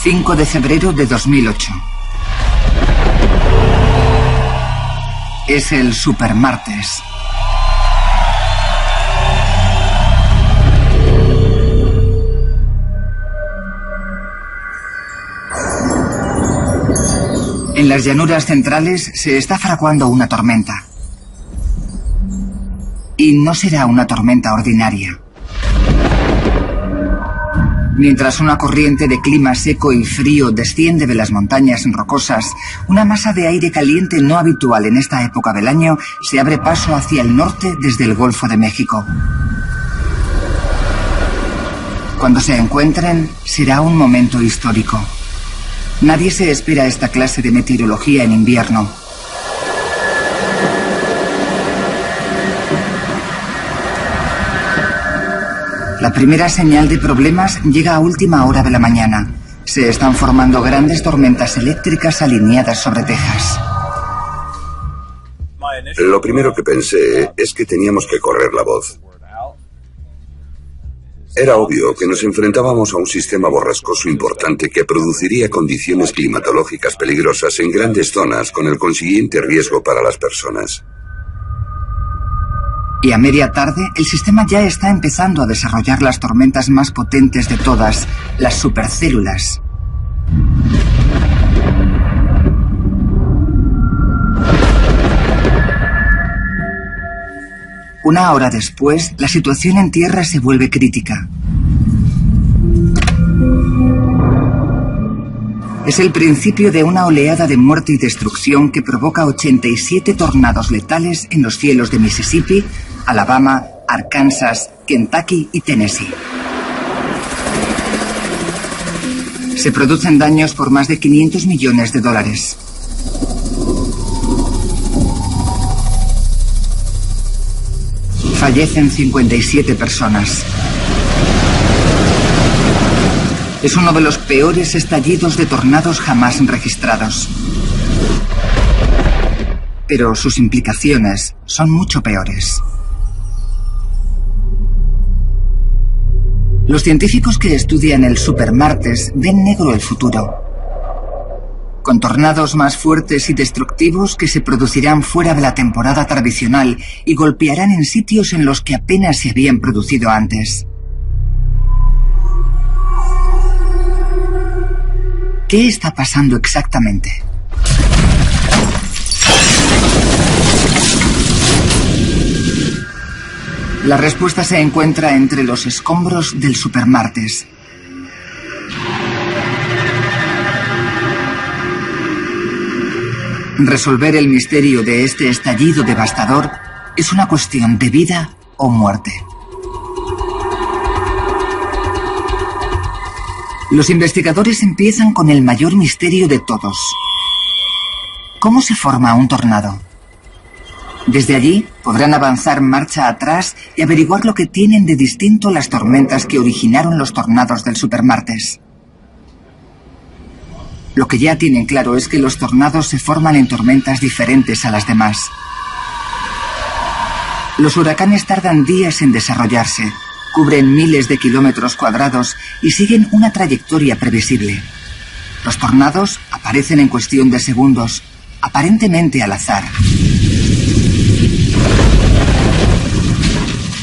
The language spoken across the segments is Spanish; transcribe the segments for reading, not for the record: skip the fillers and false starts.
5 de febrero de 2008. Es el supermartes. En las llanuras centrales se está fraguando una tormenta. Y no será una tormenta ordinaria. Mientras una corriente de clima seco y frío desciende de las montañas rocosas, una masa de aire caliente no habitual en esta época del año se abre paso hacia el norte desde el Golfo de México. Cuando se encuentren, será un momento histórico. Nadie se espera esta clase de meteorología en invierno. La primera señal de problemas llega a última hora de la mañana. Se están formando grandes tormentas eléctricas alineadas sobre Texas. Lo primero que pensé es que teníamos que correr la voz. Era obvio que nos enfrentábamos a un sistema borrascoso importante que produciría condiciones climatológicas peligrosas en grandes zonas con el consiguiente riesgo para las personas. Y a media tarde, el sistema ya está empezando a desarrollar las tormentas más potentes de todas, las supercélulas. Una hora después, la situación en tierra se vuelve crítica. Es el principio de una oleada de muerte y destrucción que provoca 87 tornados letales en los cielos de Mississippi, Alabama, Arkansas, Kentucky y Tennessee. Se producen daños por más de $500 millones. Fallecen 57 personas. Es uno de los peores estallidos de tornados jamás registrados. Pero sus implicaciones son mucho peores. Los científicos que estudian el supermartes ven negro el futuro, con tornados más fuertes y destructivos que se producirán fuera de la temporada tradicional y golpearán en sitios en los que apenas se habían producido antes. ¿Qué está pasando exactamente? La respuesta se encuentra entre los escombros del supermartes. Resolver el misterio de este estallido devastador es una cuestión de vida o muerte. Los investigadores empiezan con el mayor misterio de todos. ¿Cómo se forma un tornado? Desde allí podrán avanzar marcha atrás y averiguar lo que tienen de distinto las tormentas que originaron los tornados del supermartes. Lo que ya tienen claro es que los tornados se forman en tormentas diferentes a las demás. Los huracanes tardan días en desarrollarse, cubren miles de kilómetros cuadrados y siguen una trayectoria previsible. Los tornados aparecen en cuestión de segundos, aparentemente al azar.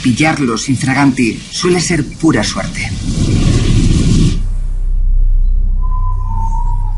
Pillarlos infraganti suele ser pura suerte.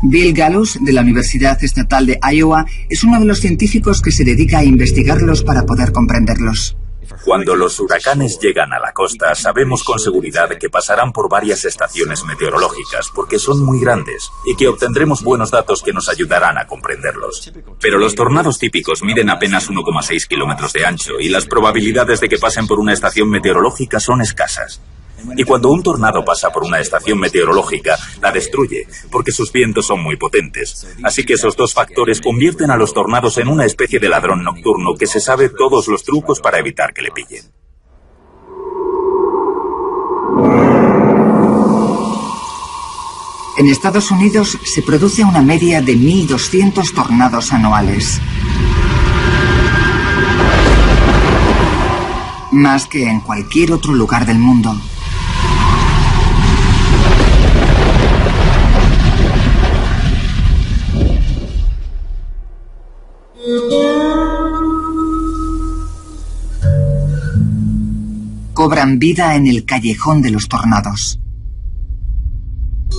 Bill Gallus, de la Universidad Estatal de Iowa, es uno de los científicos que se dedica a investigarlos para poder comprenderlos. Cuando los huracanes llegan a la costa, sabemos con seguridad que pasarán por varias estaciones meteorológicas porque son muy grandes y que obtendremos buenos datos que nos ayudarán a comprenderlos. Pero los tornados típicos miden apenas 1,6 kilómetros de ancho y las probabilidades de que pasen por una estación meteorológica son escasas. Y cuando un tornado pasa por una estación meteorológica, la destruye, porque sus vientos son muy potentes. Así que esos dos factores convierten a los tornados en una especie de ladrón nocturno que se sabe todos los trucos para evitar que le pillen. En Estados Unidos se produce una media de 1.200 tornados anuales. Más que en cualquier otro lugar del mundo. Cobran vida en el callejón de los tornados.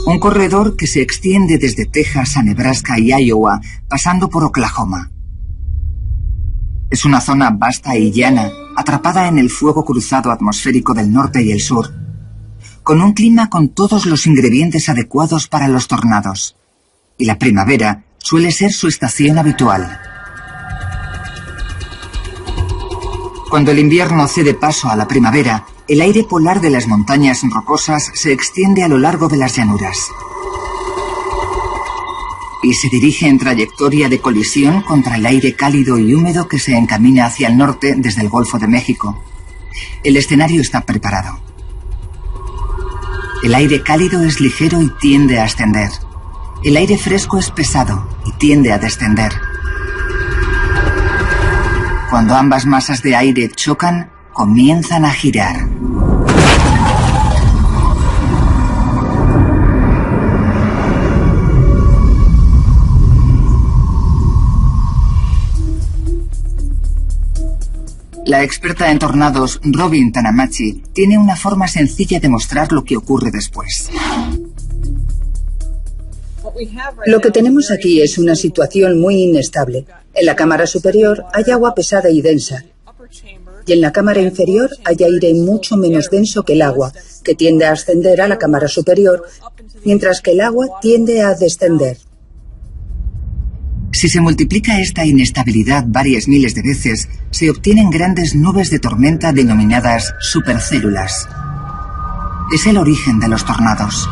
Un corredor que se extiende desde Texas a Nebraska y Iowa, pasando por Oklahoma. Es una zona vasta y llana, atrapada en el fuego cruzado atmosférico del norte y el sur, con un clima con todos los ingredientes adecuados para los tornados. Y la primavera suele ser su estación habitual. Cuando el invierno cede paso a la primavera, el aire polar de las montañas rocosas se extiende a lo largo de las llanuras y se dirige en trayectoria de colisión contra el aire cálido y húmedo que se encamina hacia el norte desde el Golfo de México. El escenario está preparado. El aire cálido es ligero y tiende a ascender. El aire fresco es pesado y tiende a descender. Cuando ambas masas de aire chocan, comienzan a girar. La experta en tornados, Robin Tanamachi, tiene una forma sencilla de mostrar lo que ocurre después. Lo que tenemos aquí es una situación muy inestable. En la cámara superior hay agua pesada y densa. Y en la cámara inferior hay aire mucho menos denso que el agua, que tiende a ascender a la cámara superior, mientras que el agua tiende a descender. Si se multiplica esta inestabilidad varias miles de veces, se obtienen grandes nubes de tormenta denominadas supercélulas. Es el origen de los tornados.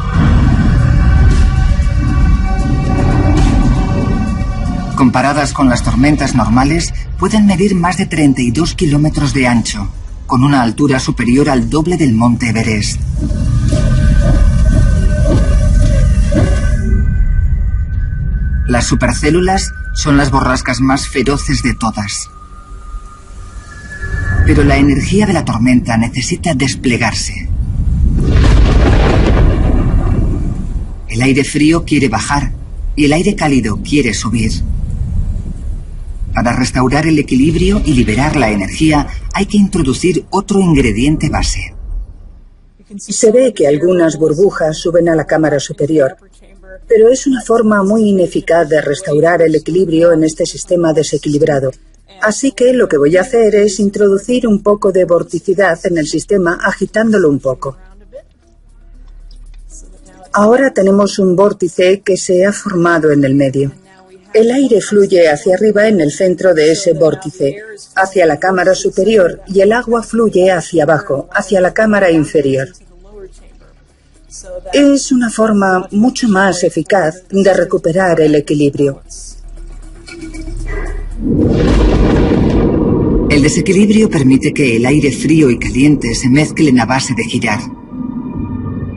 Comparadas con las tormentas normales, pueden medir más de 32 kilómetros de ancho, con una altura superior al doble del monte Everest. Las supercélulas son las borrascas más feroces de todas. Pero la energía de la tormenta necesita desplegarse. El aire frío quiere bajar y el aire cálido quiere subir. Para restaurar el equilibrio y liberar la energía, hay que introducir otro ingrediente base. Se ve que algunas burbujas suben a la cámara superior, pero es una forma muy ineficaz de restaurar el equilibrio en este sistema desequilibrado. Así que lo que voy a hacer es introducir un poco de vorticidad en el sistema agitándolo un poco. Ahora tenemos un vórtice que se ha formado en el medio. El aire fluye hacia arriba en el centro de ese vórtice, hacia la cámara superior, y el agua fluye hacia abajo, hacia la cámara inferior. Es una forma mucho más eficaz de recuperar el equilibrio. El desequilibrio permite que el aire frío y caliente se mezclen a base de girar.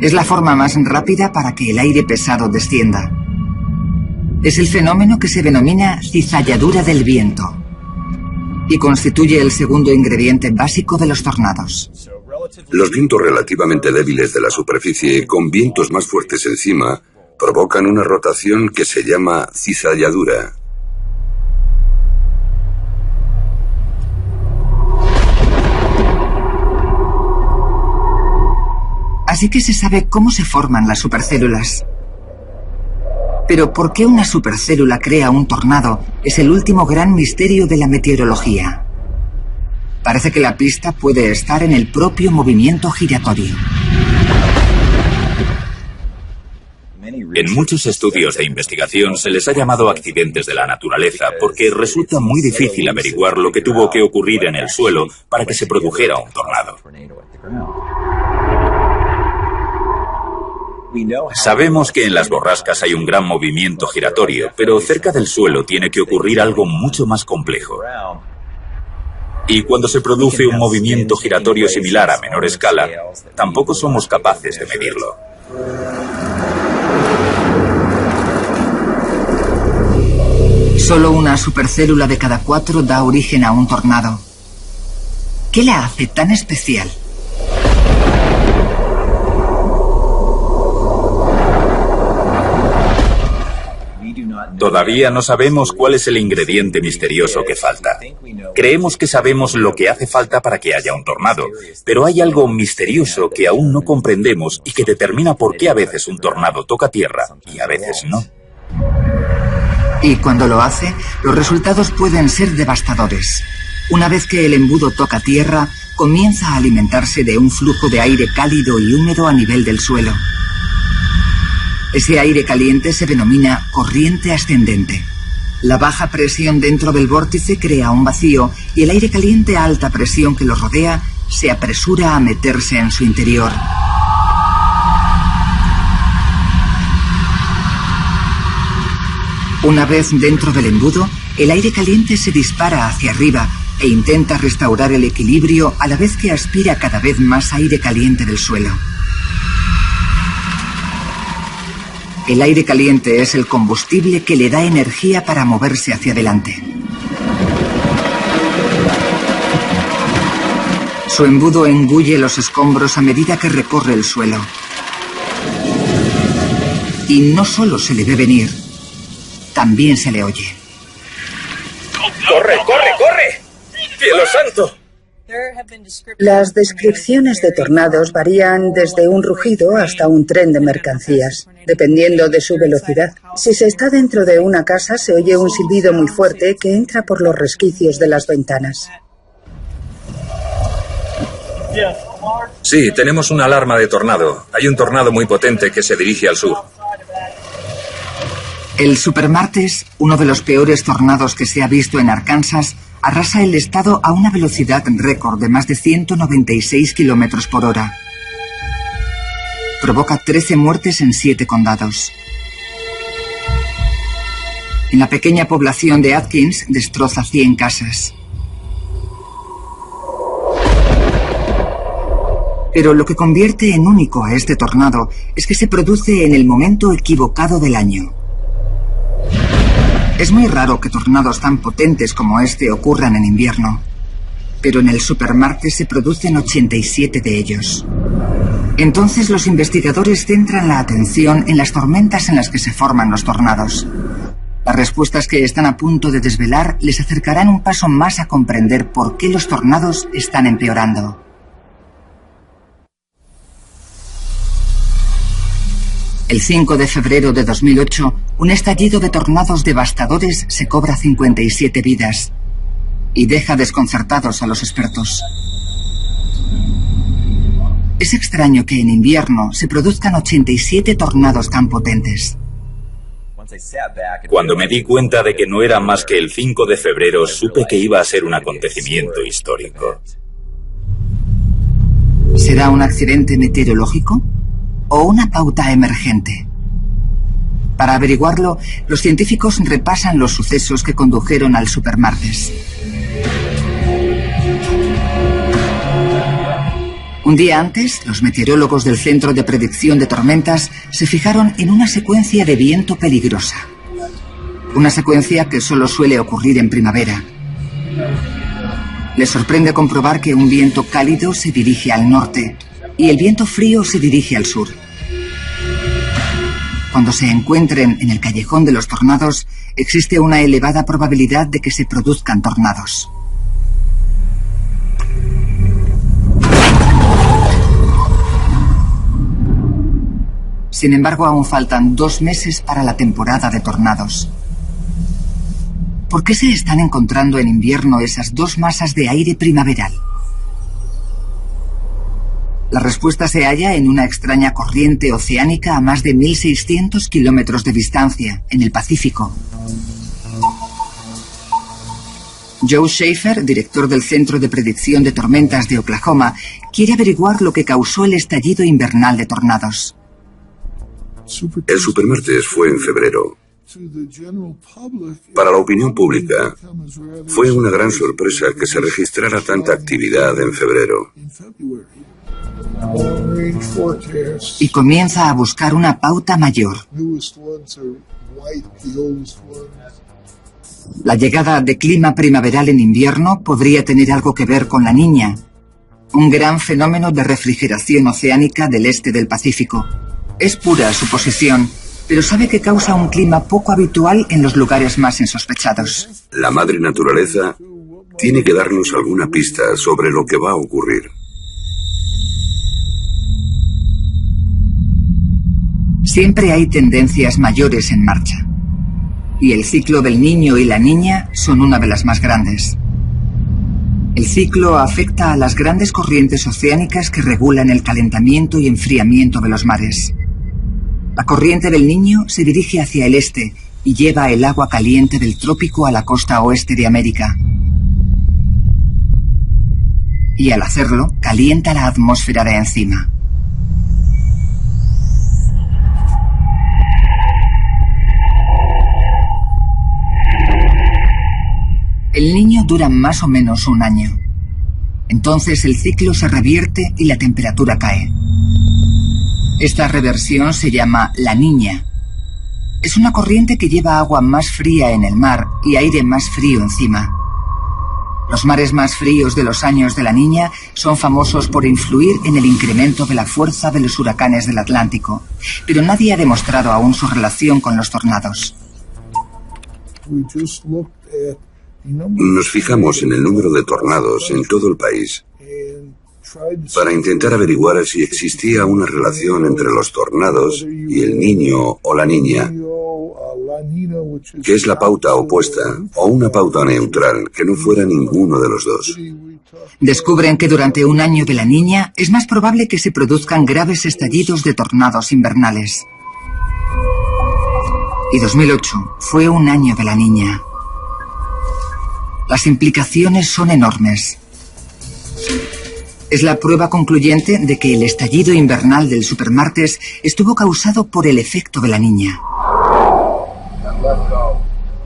Es la forma más rápida para que el aire pesado descienda. Es el fenómeno que se denomina cizalladura del viento y constituye el segundo ingrediente básico de los tornados. Los vientos relativamente débiles de la superficie, con vientos más fuertes encima, provocan una rotación que se llama cizalladura. Así que se sabe cómo se forman las supercélulas. Pero ¿por qué una supercélula crea un tornado? Es el último gran misterio de la meteorología. Parece que la pista puede estar en el propio movimiento giratorio. En muchos estudios de investigación se les ha llamado accidentes de la naturaleza porque resulta muy difícil averiguar lo que tuvo que ocurrir en el suelo para que se produjera un tornado. Sabemos que en las borrascas hay un gran movimiento giratorio, pero cerca del suelo tiene que ocurrir algo mucho más complejo. Y cuando se produce un movimiento giratorio similar a menor escala, tampoco somos capaces de medirlo. Solo una supercélula de cada 4 da origen a un tornado. ¿Qué la hace tan especial? Todavía no sabemos cuál es el ingrediente misterioso que falta. Creemos que sabemos lo que hace falta para que haya un tornado, pero hay algo misterioso que aún no comprendemos y que determina por qué a veces un tornado toca tierra y a veces no. Y cuando lo hace, los resultados pueden ser devastadores. Una vez que el embudo toca tierra, comienza a alimentarse de un flujo de aire cálido y húmedo a nivel del suelo. Ese aire caliente se denomina corriente ascendente. La baja presión dentro del vórtice crea un vacío y el aire caliente a alta presión que lo rodea se apresura a meterse en su interior. Una vez dentro del embudo, el aire caliente se dispara hacia arriba e intenta restaurar el equilibrio a la vez que aspira cada vez más aire caliente del suelo. El aire caliente es el combustible que le da energía para moverse hacia adelante. Su embudo engulle los escombros a medida que recorre el suelo. Y no solo se le ve venir, también se le oye. ¡Corre, corre, corre! ¡Cielo santo! Las descripciones de tornados varían desde un rugido hasta un tren de mercancías, dependiendo de su velocidad. Si se está dentro de una casa, se oye un silbido muy fuerte que entra por los resquicios de las ventanas. Sí, tenemos una alarma de tornado. Hay un tornado muy potente que se dirige al sur. El Supermartes, uno de los peores tornados que se ha visto en Arkansas, arrasa el estado a una velocidad récord de más de 196 kilómetros por hora. Provoca 13 muertes en 7 condados. En la pequeña población de Atkins destroza 100 casas. Pero lo que convierte en único a este tornado es que se produce en el momento equivocado del año. Es muy raro que tornados tan potentes como este ocurran en invierno, pero en el Supermartes se producen 87 de ellos. Entonces los investigadores centran la atención en las tormentas en las que se forman los tornados. Las respuestas que están a punto de desvelar les acercarán un paso más a comprender por qué los tornados están empeorando. El 5 de febrero de 2008, un estallido de tornados devastadores se cobra 57 vidas y deja desconcertados a los expertos. Es extraño que en invierno se produzcan 87 tornados tan potentes. Cuando me di cuenta de que no era más que el 5 de febrero, supe que iba a ser un acontecimiento histórico. ¿Será un accidente meteorológico o una pauta emergente? Para averiguarlo, los científicos repasan los sucesos que condujeron al Supermartes. Un día antes, los meteorólogos del Centro de Predicción de Tormentas se fijaron en una secuencia de viento peligrosa. Una secuencia que solo suele ocurrir en primavera. Les sorprende comprobar que un viento cálido se dirige al norte y el viento frío se dirige al sur. Cuando se encuentren en el callejón de los tornados, existe una elevada probabilidad de que se produzcan tornados. Sin embargo, aún faltan 2 meses para la temporada de tornados. ¿Por qué se están encontrando en invierno esas 2 masas de aire primaveral? La respuesta se halla en una extraña corriente oceánica a más de 1.600 kilómetros de distancia, en el Pacífico. Joe Schaefer, director del Centro de Predicción de Tormentas de Oklahoma, quiere averiguar lo que causó el estallido invernal de tornados. El Supermartes fue en febrero. Para la opinión pública, fue una gran sorpresa que se registrara tanta actividad en febrero. Y comienza a buscar una pauta mayor. La llegada de clima primaveral en invierno podría tener algo que ver con la Niña, un gran fenómeno de refrigeración oceánica del este del Pacífico. Es pura suposición, pero sabe que causa un clima poco habitual en los lugares más insospechados. La madre naturaleza tiene que darnos alguna pista sobre lo que va a ocurrir. Siempre hay tendencias mayores en marcha. Y el ciclo del niño y la niña son una de las más grandes. El ciclo afecta a las grandes corrientes oceánicas que regulan el calentamiento y enfriamiento de los mares. La corriente del niño se dirige hacia el este y lleva el agua caliente del trópico a la costa oeste de América. Y al hacerlo, calienta la atmósfera de encima. El niño dura más o menos un año. Entonces el ciclo se revierte y la temperatura cae. Esta reversión se llama la niña. Es una corriente que lleva agua más fría en el mar y aire más frío encima. Los mares más fríos de los años de la niña son famosos por influir en el incremento de la fuerza de los huracanes del Atlántico, pero nadie ha demostrado aún su relación con los tornados. Nos fijamos en el número de tornados en todo el país para intentar averiguar si existía una relación entre los tornados y el niño o la niña, que es la pauta opuesta, o una pauta neutral, que no fuera ninguno de los dos. Descubren que durante un año de la niña es más probable que se produzcan graves estallidos de tornados invernales. Y 2008 fue un año de la niña. Las implicaciones son enormes. Es la prueba concluyente de que el estallido invernal del supermartes estuvo causado por el efecto de la niña.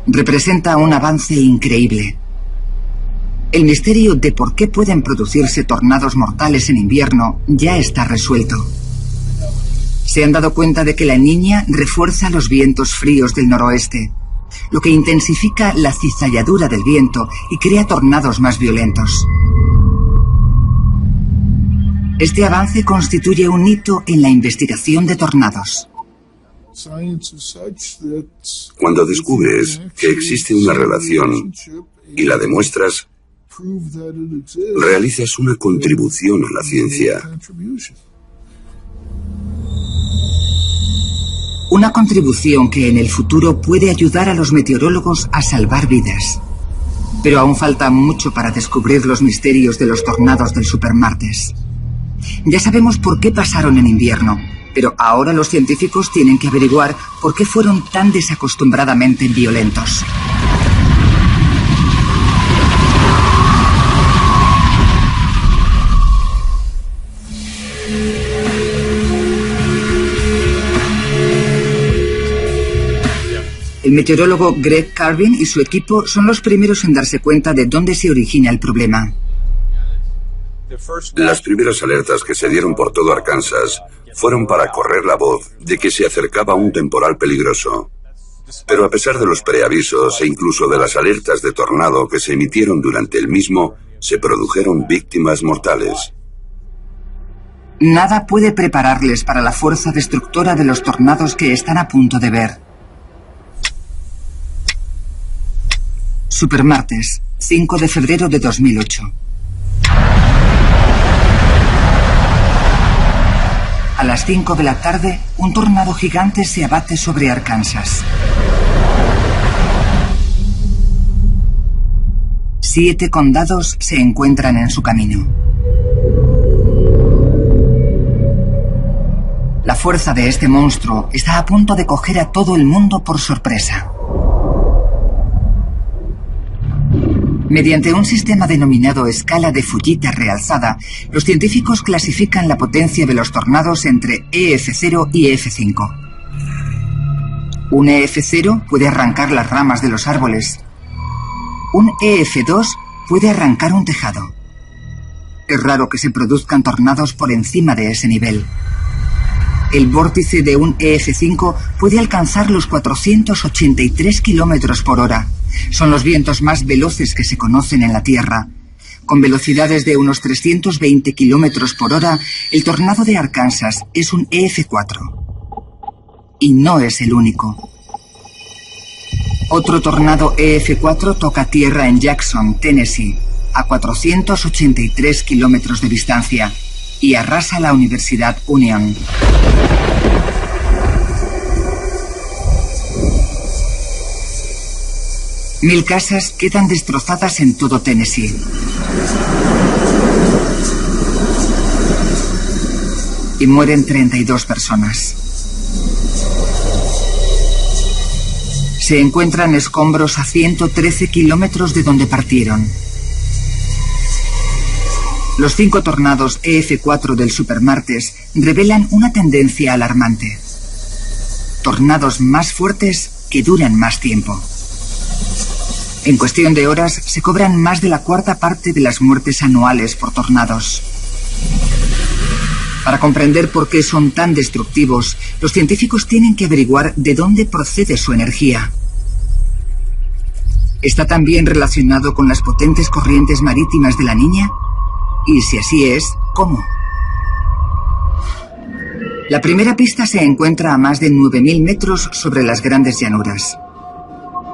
Representa un avance increíble. El misterio de por qué pueden producirse tornados mortales en invierno ya está resuelto. Se han dado cuenta de que la niña refuerza los vientos fríos del noroeste, lo que intensifica la cizalladura del viento y crea tornados más violentos. Este avance constituye un hito en la investigación de tornados. Cuando descubres que existe una relación y la demuestras, realizas una contribución a la ciencia. Una contribución que en el futuro puede ayudar a los meteorólogos a salvar vidas. Pero aún falta mucho para descubrir los misterios de los tornados del supermartes. Ya sabemos por qué pasaron en invierno, pero ahora los científicos tienen que averiguar por qué fueron tan desacostumbradamente violentos. El meteorólogo Greg Carvin y su equipo son los primeros en darse cuenta de dónde se origina el problema. Las primeras alertas que se dieron por todo Arkansas fueron para correr la voz de que se acercaba un temporal peligroso. Pero a pesar de los preavisos e incluso de las alertas de tornado que se emitieron durante el mismo, se produjeron víctimas mortales. Nada puede prepararles para la fuerza destructora de los tornados que están a punto de ver. Supermartes, 5 de febrero de 2008. A las 5 de la tarde, un tornado gigante se abate sobre Arkansas. 7 condados se encuentran en su camino. La fuerza de este monstruo está a punto de coger a todo el mundo por sorpresa. Mediante un sistema denominado escala de Fujita realzada, los científicos clasifican la potencia de los tornados entre EF0 y EF5. Un EF0 puede arrancar las ramas de los árboles. Un EF2 puede arrancar un tejado. Es raro que se produzcan tornados por encima de ese nivel. El vórtice de un EF5 puede alcanzar los 483 kilómetros por hora. Son los vientos más veloces que se conocen en la Tierra. Con velocidades de unos 320 kilómetros por hora, el tornado de Arkansas es un EF4. Y no es el único. Otro tornado EF4 toca tierra en Jackson, Tennessee, a 483 kilómetros de distancia, y arrasa la Universidad Union. Mil casas quedan destrozadas en todo Tennessee. Y mueren 32 personas. Se encuentran escombros a 113 kilómetros de donde partieron. Los 5 tornados EF4 del supermartes revelan una tendencia alarmante. Tornados más fuertes que duran más tiempo. En cuestión de horas se cobran más de la cuarta parte de las muertes anuales por tornados. Para comprender por qué son tan destructivos, los científicos tienen que averiguar de dónde procede su energía. ¿Está también relacionado con las potentes corrientes marítimas de la Niña? Y si así es, ¿cómo? La primera pista se encuentra a más de 9.000 metros sobre las grandes llanuras.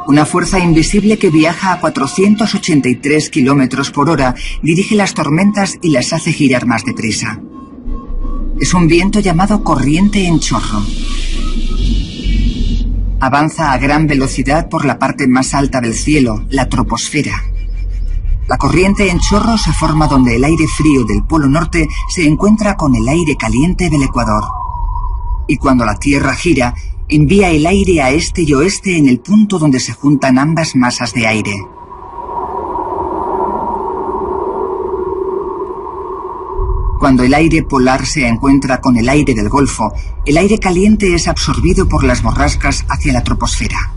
Una fuerza invisible que viaja a 483 kilómetros por hora dirige las tormentas y las hace girar más deprisa. Es un viento llamado corriente en chorro. Avanza a gran velocidad por la parte más alta del cielo, la troposfera. La corriente en chorro se forma donde el aire frío del Polo Norte se encuentra con el aire caliente del Ecuador. Y cuando la Tierra gira, envía el aire a este y oeste en el punto donde se juntan ambas masas de aire. Cuando el aire polar se encuentra con el aire del Golfo, el aire caliente es absorbido por las borrascas hacia la troposfera,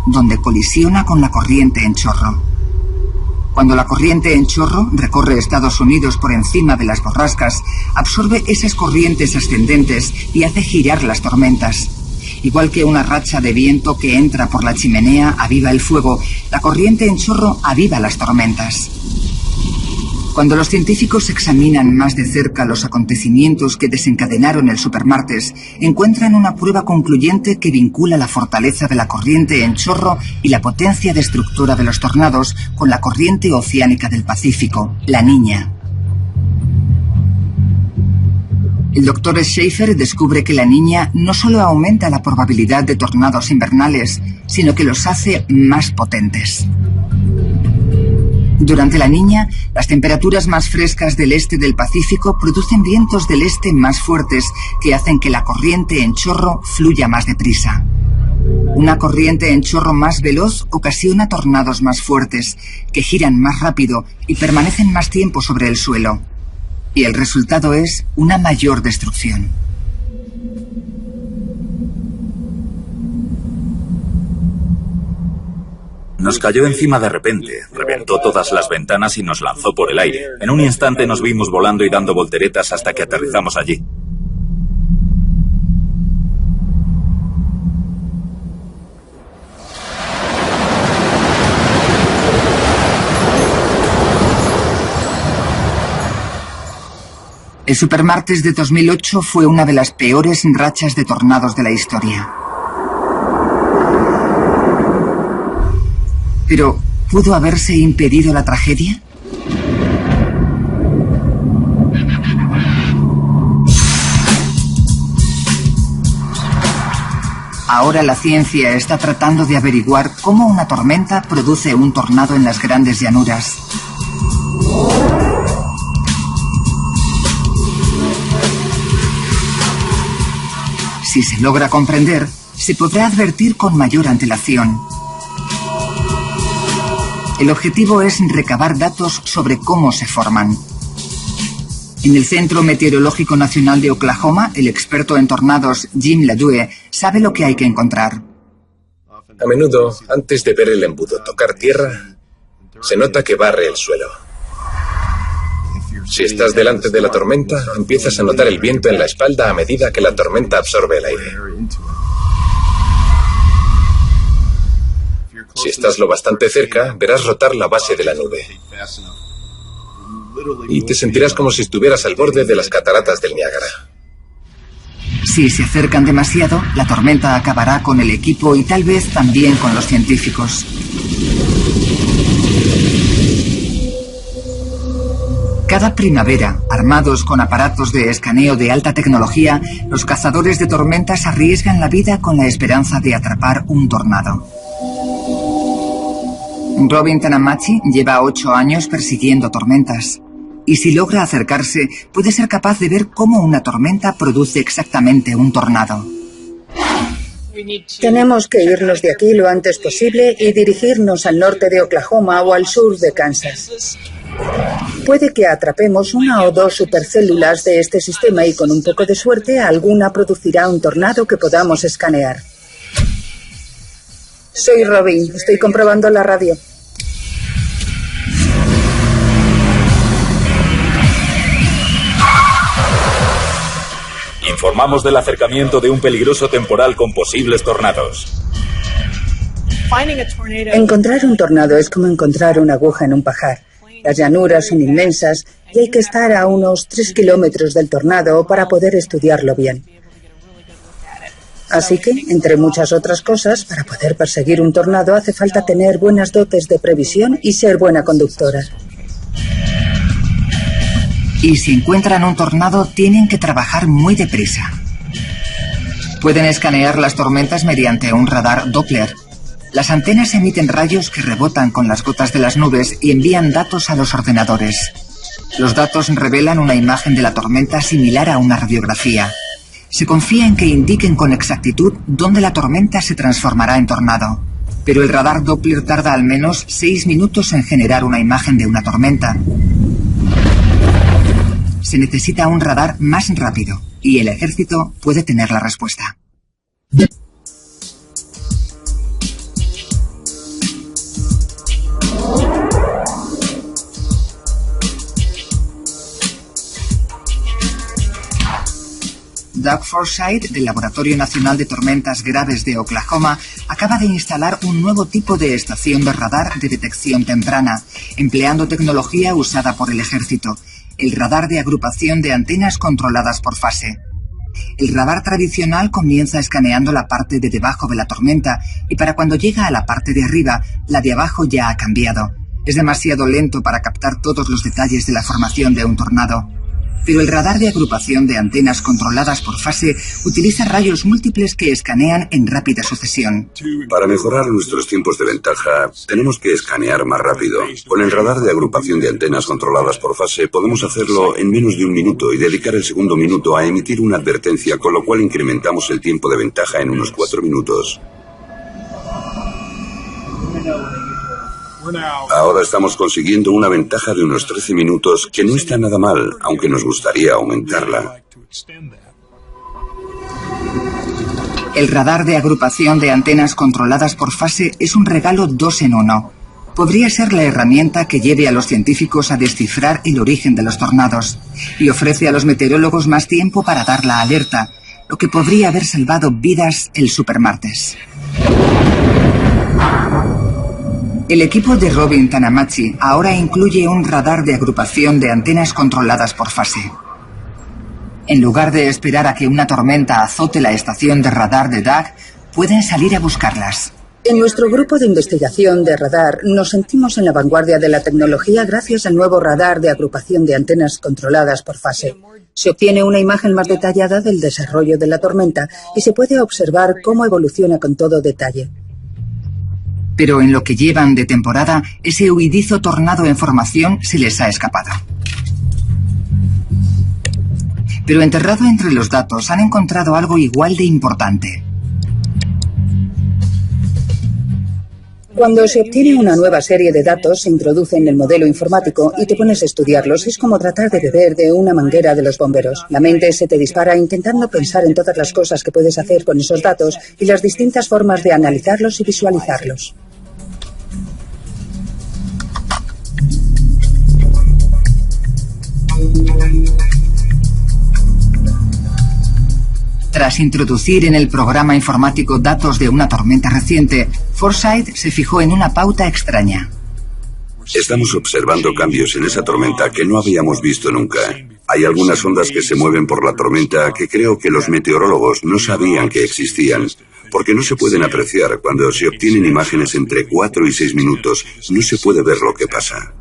donde colisiona con la corriente en chorro. Cuando la corriente en chorro recorre Estados Unidos por encima de las borrascas, absorbe esas corrientes ascendentes y hace girar las tormentas. Igual que una racha de viento que entra por la chimenea aviva el fuego, la corriente en chorro aviva las tormentas. Cuando los científicos examinan más de cerca los acontecimientos que desencadenaron el supermartes, encuentran una prueba concluyente que vincula la fortaleza de la corriente en chorro y la potencia destructora de los tornados con la corriente oceánica del Pacífico, la Niña. El Dr. Schaefer descubre que la Niña no solo aumenta la probabilidad de tornados invernales, sino que los hace más potentes. Durante la Niña, las temperaturas más frescas del este del Pacífico producen vientos del este más fuertes que hacen que la corriente en chorro fluya más deprisa. Una corriente en chorro más veloz ocasiona tornados más fuertes, que giran más rápido y permanecen más tiempo sobre el suelo. Y el resultado es una mayor destrucción. Nos cayó encima de repente, reventó todas las ventanas y nos lanzó por el aire. En un instante nos vimos volando y dando volteretas hasta que aterrizamos allí. El supermartes de 2008 fue una de las peores rachas de tornados de la historia. Pero, ¿pudo haberse impedido la tragedia? Ahora la ciencia está tratando de averiguar cómo una tormenta produce un tornado en las grandes llanuras. Si se logra comprender, se podrá advertir con mayor antelación. El objetivo es recabar datos sobre cómo se forman. En el Centro Meteorológico Nacional de Oklahoma, el experto en tornados Jim LaDue sabe lo que hay que encontrar. A menudo, antes de ver el embudo tocar tierra, se nota que barre el suelo. Si estás delante de la tormenta, empiezas a notar el viento en la espalda a medida que la tormenta absorbe el aire. Si estás lo bastante cerca, verás rotar la base de la nube. Y te sentirás como si estuvieras al borde de las cataratas del Niágara. Si se acercan demasiado, la tormenta acabará con el equipo y tal vez también con los científicos. Cada primavera, armados con aparatos de escaneo de alta tecnología, los cazadores de tormentas arriesgan la vida con la esperanza de atrapar un tornado. Robin Tanamachi lleva 8 años persiguiendo tormentas. Y si logra acercarse, puede ser capaz de ver cómo una tormenta produce exactamente un tornado. Tenemos que irnos de aquí lo antes posible y dirigirnos al norte de Oklahoma o al sur de Kansas. Puede que atrapemos 1 o 2 supercélulas de este sistema y con un poco de suerte alguna producirá un tornado que podamos escanear. Soy Robin, estoy comprobando la radio. Informamos del acercamiento de un peligroso temporal con posibles tornados. Encontrar un tornado es como encontrar una aguja en un pajar. Las llanuras son inmensas y hay que estar a unos 3 kilómetros del tornado para poder estudiarlo bien. Así que, entre muchas otras cosas, para poder perseguir un tornado hace falta tener buenas dotes de previsión y ser buena conductora. Y si encuentran un tornado, tienen que trabajar muy deprisa. Pueden escanear las tormentas mediante un radar Doppler. Las antenas emiten rayos que rebotan con las gotas de las nubes y envían datos a los ordenadores. Los datos revelan una imagen de la tormenta similar a una radiografía. Se confía en que indiquen con exactitud dónde la tormenta se transformará en tornado. Pero el radar Doppler tarda al menos 6 minutos en generar una imagen de una tormenta. Se necesita un radar más rápido y el ejército puede tener la respuesta. Doug Forsythe, del Laboratorio Nacional de Tormentas Graves de Oklahoma, acaba de instalar un nuevo tipo de estación de radar de detección temprana, empleando tecnología usada por el ejército, el radar de agrupación de antenas controladas por fase. El radar tradicional comienza escaneando la parte de debajo de la tormenta y para cuando llega a la parte de arriba, la de abajo ya ha cambiado. Es demasiado lento para captar todos los detalles de la formación de un tornado. Pero el radar de agrupación de antenas controladas por fase utiliza rayos múltiples que escanean en rápida sucesión. Para mejorar nuestros tiempos de ventaja, tenemos que escanear más rápido. Con el radar de agrupación de antenas controladas por fase, podemos hacerlo en menos de 1 minuto y dedicar el segundo minuto a emitir una advertencia, con lo cual incrementamos el tiempo de ventaja en unos 4 minutos. Ahora estamos consiguiendo una ventaja de unos 13 minutos, que no está nada mal, aunque nos gustaría aumentarla. El radar de agrupación de antenas controladas por fase es un regalo 2 en 1. Podría ser la herramienta que lleve a los científicos a descifrar el origen de los tornados y ofrece a los meteorólogos más tiempo para dar la alerta, lo que podría haber salvado vidas el supermartes. El equipo de Robin Tanamachi ahora incluye un radar de agrupación de antenas controladas por fase. En lugar de esperar a que una tormenta azote la estación de radar de Doug, pueden salir a buscarlas. En nuestro grupo de investigación de radar nos sentimos en la vanguardia de la tecnología gracias al nuevo radar de agrupación de antenas controladas por fase. Se obtiene una imagen más detallada del desarrollo de la tormenta y se puede observar cómo evoluciona con todo detalle. Pero en lo que llevan de temporada, ese huidizo tornado en formación se les ha escapado. Pero enterrado entre los datos han encontrado algo igual de importante. Cuando se obtiene una nueva serie de datos, se introduce en el modelo informático y te pones a estudiarlos. Es como tratar de beber de una manguera de los bomberos. La mente se te dispara intentando pensar en todas las cosas que puedes hacer con esos datos y las distintas formas de analizarlos y visualizarlos. Tras introducir en el programa informático datos de una tormenta reciente, Forsythe se fijó en una pauta extraña. Estamos observando cambios en esa tormenta que no habíamos visto nunca. Hay algunas ondas que se mueven por la tormenta que creo que los meteorólogos no sabían que existían, porque no se pueden apreciar cuando se obtienen imágenes entre 4 y 6 minutos. No se puede ver lo que pasa.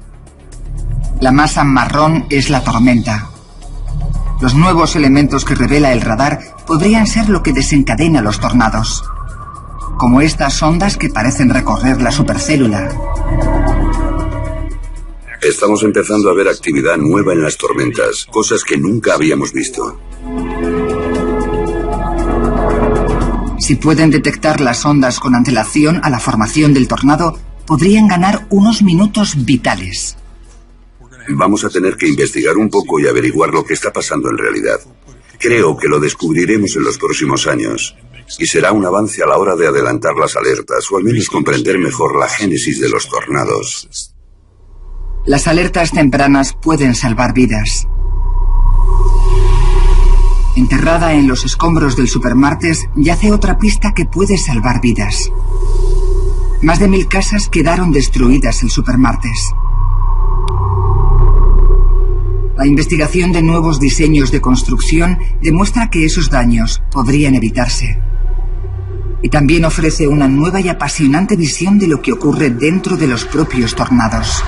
La masa marrón es la tormenta. Los nuevos elementos que revela el radar podrían ser lo que desencadena los tornados, como estas ondas que parecen recorrer la supercélula. Estamos empezando a ver actividad nueva en las tormentas, cosas que nunca habíamos visto. Si pueden detectar las ondas con antelación a la formación del tornado, podrían ganar unos minutos vitales. Vamos a tener que investigar un poco y averiguar lo que está pasando en realidad. Creo que lo descubriremos en los próximos años. Y será un avance a la hora de adelantar las alertas, o al menos comprender mejor la génesis de los tornados. Las alertas tempranas pueden salvar vidas. Enterrada en los escombros del Supermartes yace otra pista que puede salvar vidas. Más de 1000 casas quedaron destruidas el Supermartes. La investigación de nuevos diseños de construcción demuestra que esos daños podrían evitarse. Y también ofrece una nueva y apasionante visión de lo que ocurre dentro de los propios tornados.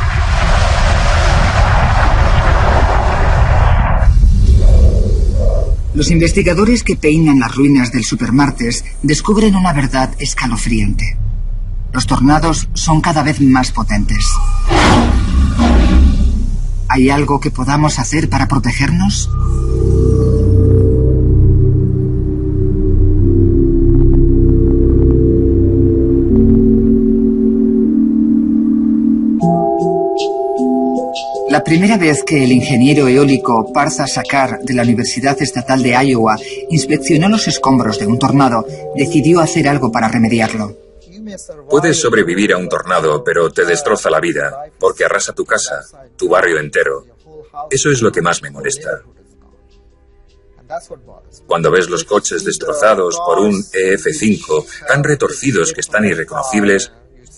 Los investigadores que peinan las ruinas del Supermartes descubren una verdad escalofriante. Los tornados son cada vez más potentes. ¿Hay algo que podamos hacer para protegernos? La primera vez que el ingeniero eólico Partha Sakar de la Universidad Estatal de Iowa inspeccionó los escombros de un tornado, decidió hacer algo para remediarlo. Puedes sobrevivir a un tornado, pero te destroza la vida, porque arrasa tu casa, tu barrio entero. Eso es lo que más me molesta. Cuando ves los coches destrozados por un EF5, tan retorcidos que están irreconocibles,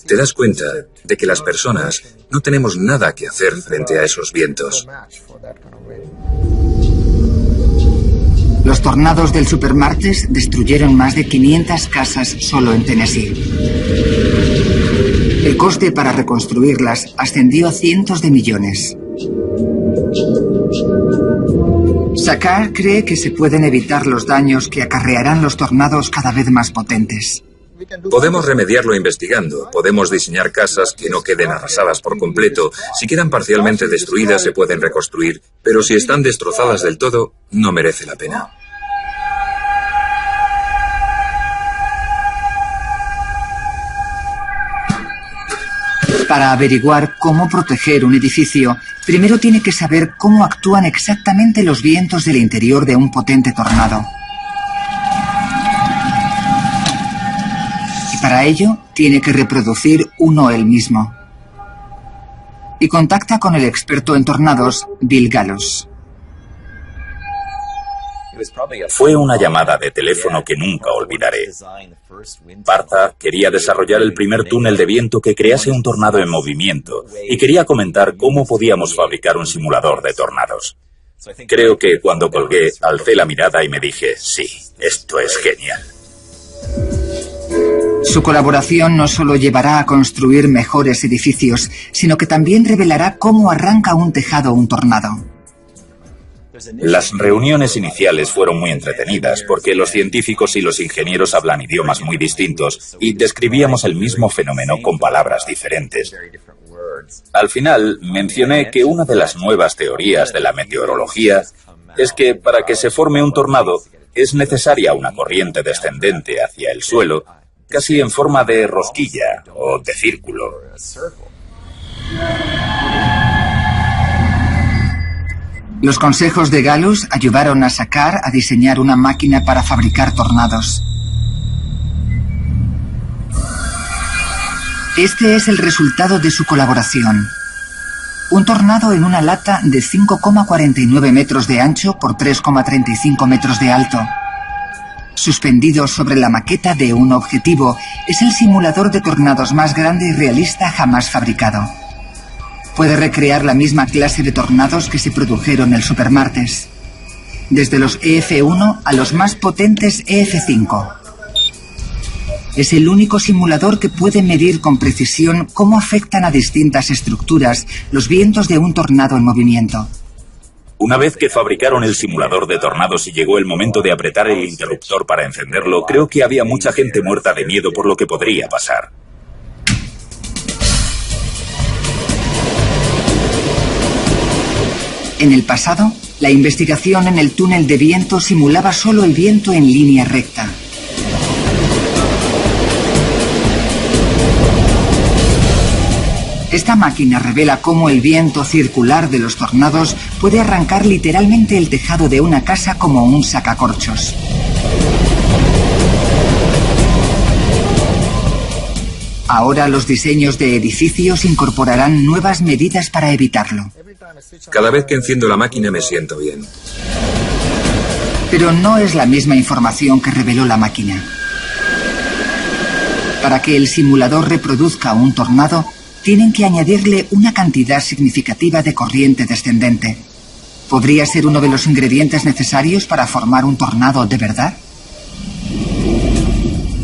te das cuenta de que las personas no tenemos nada que hacer frente a esos vientos. Los tornados del Supermartes destruyeron más de 500 casas solo en Tennessee. El coste para reconstruirlas ascendió a cientos de millones. Sakar cree que se pueden evitar los daños que acarrearán los tornados cada vez más potentes. Podemos remediarlo investigando, podemos diseñar casas que no queden arrasadas por completo. Si quedan parcialmente destruidas se pueden reconstruir, pero si están destrozadas del todo, no merece la pena. Para averiguar cómo proteger un edificio, primero tiene que saber cómo actúan exactamente los vientos del interior de un potente tornado. Para ello, tiene que reproducir uno él mismo. Y contacta con el experto en tornados, Bill Gallos. Fue una llamada de teléfono que nunca olvidaré. Partha quería desarrollar el primer túnel de viento que crease un tornado en movimiento y quería comentar cómo podíamos fabricar un simulador de tornados. Creo que cuando colgué, alcé la mirada y me dije, sí, esto es genial. Su colaboración no solo llevará a construir mejores edificios, sino que también revelará cómo arranca un tejado un tornado. Las reuniones iniciales fueron muy entretenidas porque los científicos y los ingenieros hablan idiomas muy distintos y describíamos el mismo fenómeno con palabras diferentes. Al final, mencioné que una de las nuevas teorías de la meteorología es que para que se forme un tornado es necesaria una corriente descendente hacia el suelo, casi en forma de rosquilla o de círculo. Los consejos de Gallos ayudaron a Sakar a diseñar una máquina para fabricar tornados. Este es el resultado de su colaboración. Un tornado en una lata de 5,49 metros de ancho por 3,35 metros de alto. Suspendido sobre la maqueta de un objetivo, es el simulador de tornados más grande y realista jamás fabricado. Puede recrear la misma clase de tornados que se produjeron en el Supermartes, desde los EF1 a los más potentes EF5. Es el único simulador que puede medir con precisión cómo afectan a distintas estructuras los vientos de un tornado en movimiento. Una vez que fabricaron el simulador de tornados y llegó el momento de apretar el interruptor para encenderlo, creo que había mucha gente muerta de miedo por lo que podría pasar. En el pasado, la investigación en el túnel de viento simulaba solo el viento en línea recta. Esta máquina revela cómo el viento circular de los tornados puede arrancar literalmente el tejado de una casa como un sacacorchos. Ahora los diseños de edificios incorporarán nuevas medidas para evitarlo. Cada vez que enciendo la máquina me siento bien. Pero no es la misma información que reveló la máquina. Para que el simulador reproduzca un tornado, tienen que añadirle una cantidad significativa de corriente descendente. ¿Podría ser uno de los ingredientes necesarios para formar un tornado de verdad?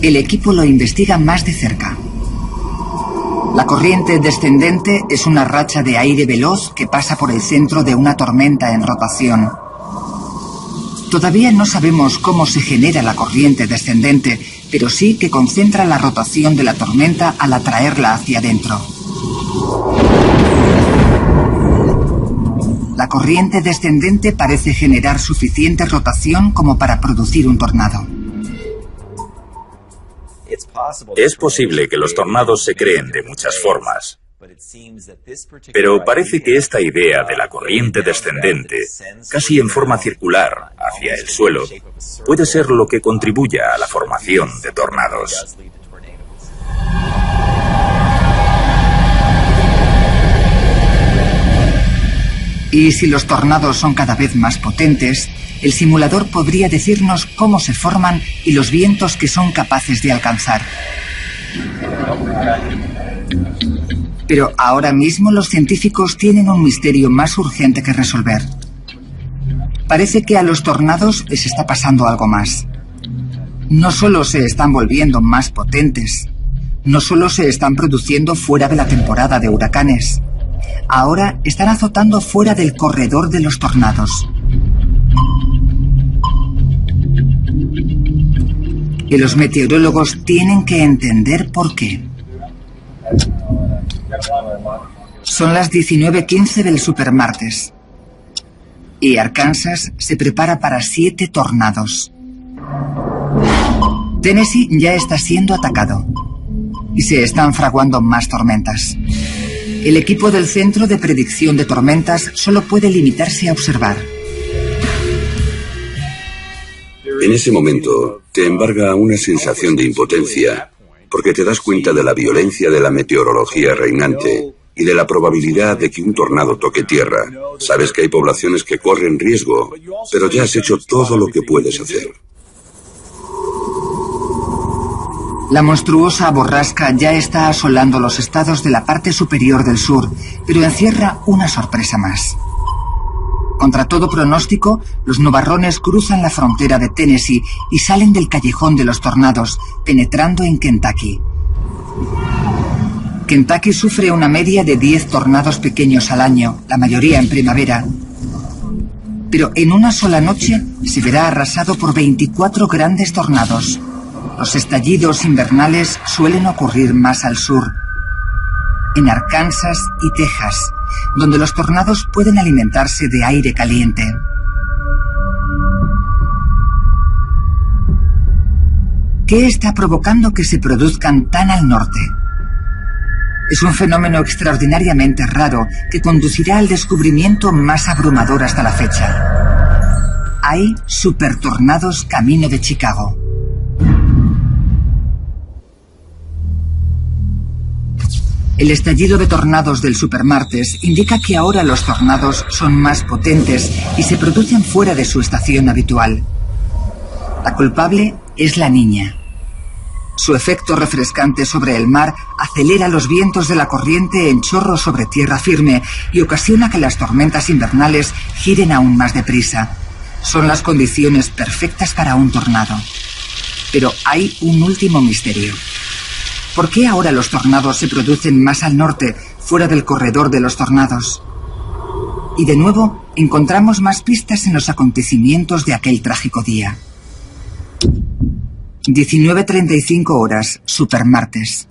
El equipo lo investiga más de cerca. La corriente descendente es una racha de aire veloz que pasa por el centro de una tormenta en rotación. Todavía no sabemos cómo se genera la corriente descendente, pero sí que concentra la rotación de la tormenta al atraerla hacia adentro. La corriente descendente parece generar suficiente rotación como para producir un tornado. Es posible que los tornados se creen de muchas formas, pero parece que esta idea de la corriente descendente, casi en forma circular hacia el suelo, puede ser lo que contribuya a la formación de tornados. Y si los tornados son cada vez más potentes, el simulador podría decirnos cómo se forman y los vientos que son capaces de alcanzar. Pero ahora mismo los científicos tienen un misterio más urgente que resolver. Parece que a los tornados les está pasando algo más. No solo se están volviendo más potentes, no solo se están produciendo fuera de la temporada de huracanes, ahora están azotando fuera del corredor de los tornados. Y los meteorólogos tienen que entender por qué. Son las 19:15 del Supermartes. Y Arkansas se prepara para 7 tornados. Tennessee ya está siendo atacado. Y se están fraguando más tormentas. El equipo del Centro de Predicción de Tormentas solo puede limitarse a observar. En ese momento te embarga una sensación de impotencia, porque te das cuenta de la violencia de la meteorología reinante y de la probabilidad de que un tornado toque tierra. Sabes que hay poblaciones que corren riesgo, pero ya has hecho todo lo que puedes hacer. La monstruosa borrasca ya está asolando los estados de la parte superior del sur, pero encierra una sorpresa más. Contra todo pronóstico, los nubarrones cruzan la frontera de Tennessee y salen del callejón de los tornados, penetrando en Kentucky. Kentucky sufre una media de 10 tornados pequeños al año, la mayoría en primavera. Pero en una sola noche se verá arrasado por 24 grandes tornados. Los estallidos invernales suelen ocurrir más al sur, en Arkansas y Texas, donde los tornados pueden alimentarse de aire caliente. ¿Qué está provocando que se produzcan tan al norte? Es un fenómeno extraordinariamente raro que conducirá al descubrimiento más abrumador hasta la fecha. Hay supertornados camino de Chicago. El estallido de tornados del Supermartes indica que ahora los tornados son más potentes y se producen fuera de su estación habitual. La culpable es la niña. Su efecto refrescante sobre el mar acelera los vientos de la corriente en chorro sobre tierra firme y ocasiona que las tormentas invernales giren aún más deprisa. Son las condiciones perfectas para un tornado. Pero hay un último misterio. ¿Por qué ahora los tornados se producen más al norte, fuera del corredor de los tornados? Y de nuevo, encontramos más pistas en los acontecimientos de aquel trágico día. 19:35 horas, supermartes.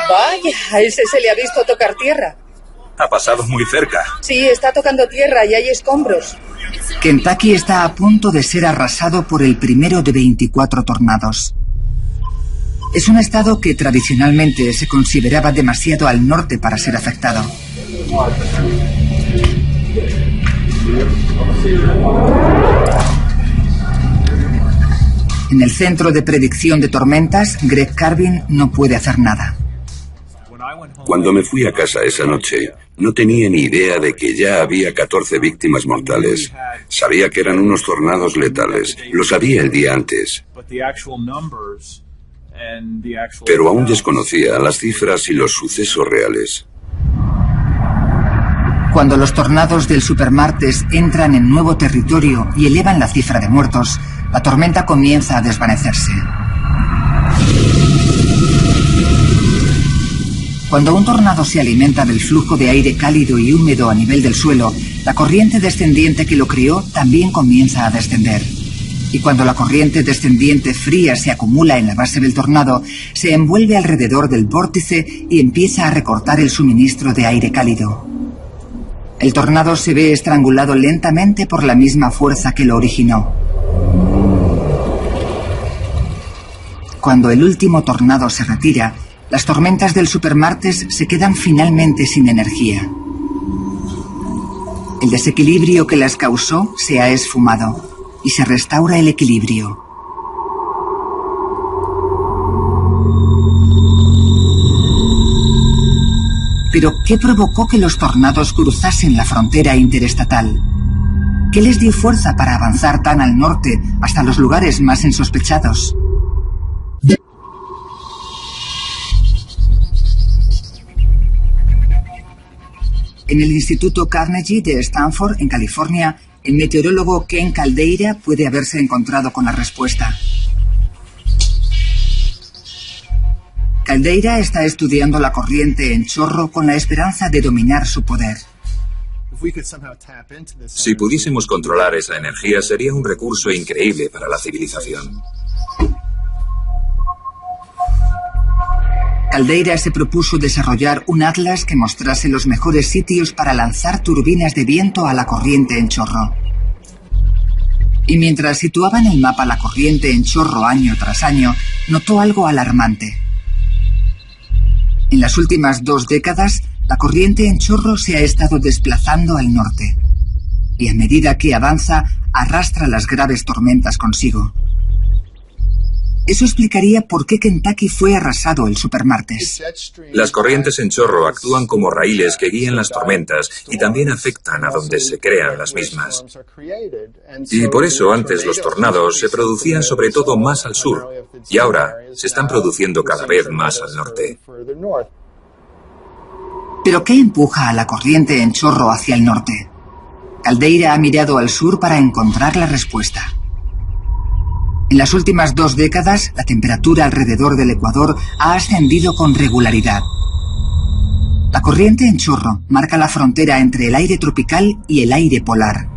Vaya, a ese se le ha visto tocar tierra. Ha pasado muy cerca. Sí, está tocando tierra y hay escombros. Kentucky está a punto de ser arrasado por el primero de 24 tornados. Es un estado que tradicionalmente se consideraba demasiado al norte para ser afectado. En el centro de predicción de tormentas, Greg Carvin no puede hacer nada. Cuando me fui a casa esa noche, no tenía ni idea de que ya había 14 víctimas mortales. Sabía que eran unos tornados letales. Lo sabía el día antes. Pero aún desconocía las cifras y los sucesos reales. Cuando los tornados del supermartes entran en nuevo territorio y elevan la cifra de muertos, la tormenta comienza a desvanecerse. Cuando un tornado se alimenta del flujo de aire cálido y húmedo a nivel del suelo, la corriente descendiente que lo creó también comienza a descender. Y cuando la corriente descendiente fría se acumula en la base del tornado, se envuelve alrededor del vórtice y empieza a recortar el suministro de aire cálido. El tornado se ve estrangulado lentamente por la misma fuerza que lo originó. Cuando el último tornado se retira, las tormentas del supermartes se quedan finalmente sin energía. El desequilibrio que las causó se ha esfumado y se restaura el equilibrio. Pero, ¿qué provocó que los tornados cruzasen la frontera interestatal? ¿Qué les dio fuerza para avanzar tan al norte hasta los lugares más insospechados? En el Instituto Carnegie de Stanford, en California, el meteorólogo Ken Caldeira puede haberse encontrado con la respuesta. Caldeira está estudiando la corriente en chorro con la esperanza de dominar su poder. Si pudiésemos controlar esa energía, sería un recurso increíble para la civilización. Caldeira se propuso desarrollar un atlas que mostrase los mejores sitios para lanzar turbinas de viento a la corriente en chorro. Y mientras situaba en el mapa la corriente en chorro año tras año, notó algo alarmante. En las últimas 2 décadas, la corriente en chorro se ha estado desplazando al norte. Y a medida que avanza, arrastra las graves tormentas consigo. Eso explicaría por qué Kentucky fue arrasado el supermartes. Las corrientes en chorro actúan como raíles que guían las tormentas y también afectan a donde se crean las mismas. Y por eso antes los tornados se producían sobre todo más al sur y ahora se están produciendo cada vez más al norte. ¿Pero qué empuja a la corriente en chorro hacia el norte? Caldeira ha mirado al sur para encontrar la respuesta. En las últimas 2 décadas, la temperatura alrededor del Ecuador ha ascendido con regularidad. La corriente en chorro marca la frontera entre el aire tropical y el aire polar.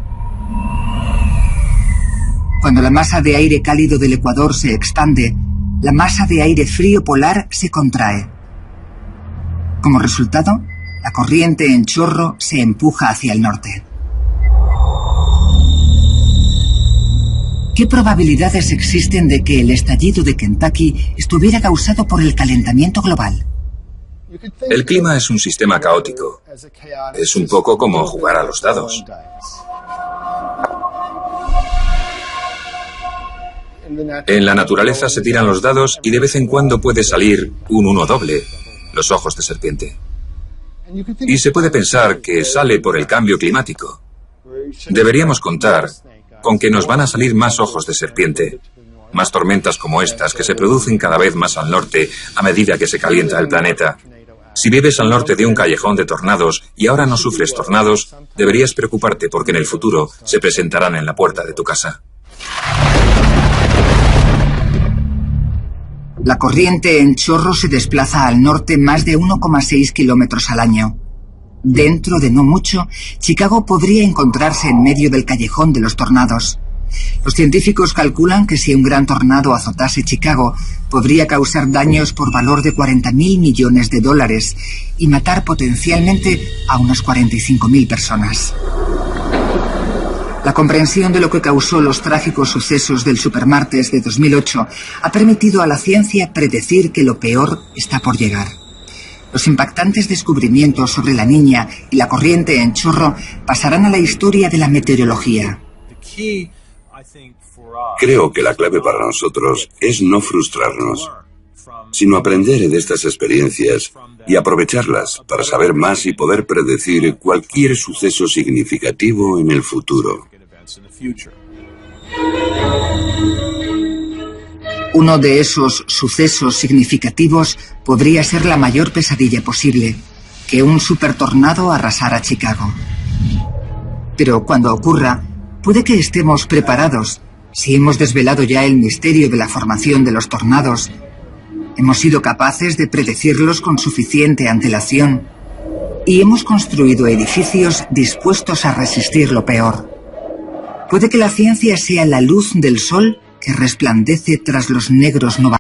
Cuando la masa de aire cálido del Ecuador se expande, la masa de aire frío polar se contrae. Como resultado, la corriente en chorro se empuja hacia el norte. ¿Qué probabilidades existen de que el estallido de Kentucky estuviera causado por el calentamiento global? El clima es un sistema caótico. Es un poco como jugar a los dados. En la naturaleza se tiran los dados y de vez en cuando puede salir un 1 doble, los ojos de serpiente. Y se puede pensar que sale por el cambio climático. Deberíamos contar con que nos van a salir más ojos de serpiente Más tormentas como estas que se producen cada vez más al norte a medida que se calienta el planeta. Si vives al norte de un callejón de tornados y ahora no sufres tornados, deberías preocuparte porque en el futuro se presentarán en la puerta de tu casa. La corriente en chorro se desplaza al norte más de 1,6 kilómetros al año. Dentro de no mucho, Chicago podría encontrarse en medio del callejón de los tornados. Los científicos calculan que si un gran tornado azotase Chicago, podría causar daños por valor de 40.000 millones de dólares y matar potencialmente a unas 45.000 personas. La comprensión de lo que causó los trágicos sucesos del supermartes de 2008 ha permitido a la ciencia predecir que lo peor está por llegar. Los impactantes descubrimientos sobre la niña y la corriente en chorro pasarán a la historia de la meteorología. Creo que la clave para nosotros es no frustrarnos, sino aprender de estas experiencias y aprovecharlas para saber más y poder predecir cualquier suceso significativo en el futuro. Uno de esos sucesos significativos podría ser la mayor pesadilla posible, que un supertornado arrasara Chicago. Pero cuando ocurra, puede que estemos preparados. Si hemos desvelado ya el misterio de la formación de los tornados, hemos sido capaces de predecirlos con suficiente antelación y hemos construido edificios dispuestos a resistir lo peor. Puede que la ciencia sea la luz del sol que resplandece tras los negros novatos.